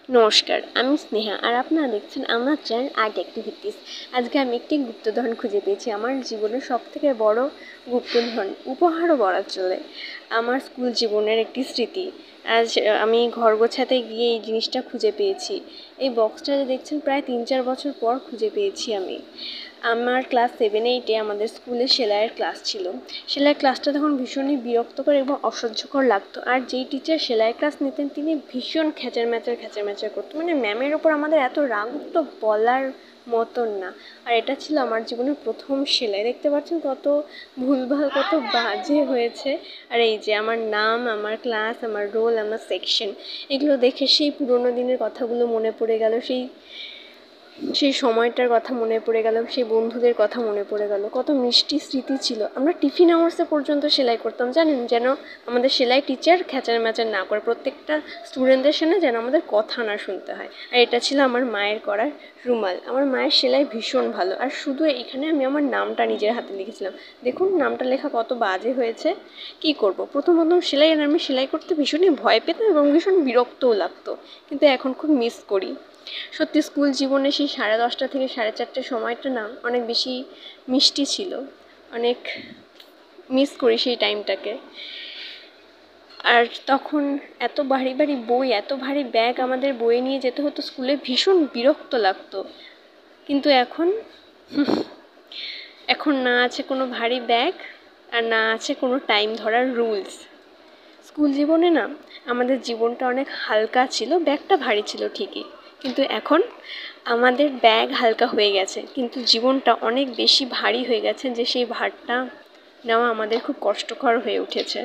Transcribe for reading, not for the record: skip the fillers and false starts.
নমস্কার, আমি স্নেহা আর আপনারা দেখছেন আমার চ্যানেল আর্ট অ্যাক্টিভিটিস। আজকে আমি একটি গুপ্তধন খুঁজে পেয়েছি, আমার জীবনের সবথেকে বড় গুপ্তধন, উপহারও বলা চলে। আমার স্কুল জীবনের একটি স্মৃতি। আজ আমি ঘর গোছাতে গিয়ে এই জিনিসটা খুঁজে পেয়েছি। এই বক্সটা যে দেখছেন প্রায় 3-4 বছর পর খুঁজে পেয়েছি আমি। আমার ক্লাস 7-8-এ আমাদের স্কুলে সেলাইয়ের ক্লাস ছিল। সেলাইয়ের ক্লাসটা তখন ভীষণই বিরক্তকর এবং অসহ্যকর লাগতো। আর যেই টিচার সেলাই ক্লাস নিতেন তিনি ভীষণ খ্যাচার ম্যাচার করতো, মানে ম্যামের ওপর আমাদের এত রাগ উঠতো বলার মতন না। আর এটা ছিল আমার জীবনের প্রথম সেলাই। দেখতে পাচ্ছেন কত ভুলভাল, কত বাজে হয়েছে। আর এই যে আমার নাম, আমার ক্লাস, আমার রোল, আমার সেকশন, এগুলো দেখে সেই পুরোনো দিনের কথাগুলো মনে পড়ে গেল। সেই সময়টার কথা মনে পড়ে গেল, সেই বন্ধুদের কথা মনে পড়ে গেল। কত মিষ্টি স্মৃতি ছিল। আমরা টিফিন আওয়ার্সে পর্যন্ত সেলাই করতাম, জানেন, যেন আমাদের সেলাই টিচার খ্যাচার ম্যাচার না করে, প্রত্যেকটা স্টুডেন্টদের সামনে যেন আমাদের কথা না শুনতে হয়। আর এটা ছিল আমার মায়ের করার রুমাল। আমার মায়ের সেলাই ভীষণ ভালো। আর শুধু এখানে আমি আমার নামটা নিজের হাতে লিখেছিলাম। দেখুন নামটা লেখা কত বাজে হয়েছে। কি করব, প্রথম সেলাই, আর আমি সেলাই করতে ভীষণই ভয় পেতাম এবং ভীষণ বিরক্তও লাগতো, কিন্তু এখন খুব মিস করি। সত্যি স্কুল জীবনে সেই 10:30 থেকে 4:30 সময়টা না অনেক বেশি মিষ্টি ছিল। অনেক মিস করি সেই টাইমটাকে। আর তখন এত ভারী ভারী বই, এত ভারী ব্যাগ আমাদের বয়ে নিয়ে যেতে হতো স্কুলে, ভীষণ বিরক্ত লাগতো। কিন্তু এখন না আছে কোনো ভারী ব্যাগ, আর না আছে কোনো টাইম ধরার রুলস। স্কুল জীবনে না আমাদের জীবনটা অনেক হালকা ছিল, ব্যাগটা ভারী ছিল ঠিকই, কিন্তু এখন আমাদের ব্যাগ হালকা হয়ে গেছে, কিন্তু জীবনটা অনেক বেশি ভারী হয়ে গেছে, যে সেই ভারটা নেওয়া আমাদের খুব কষ্টকর হয়ে উঠেছে।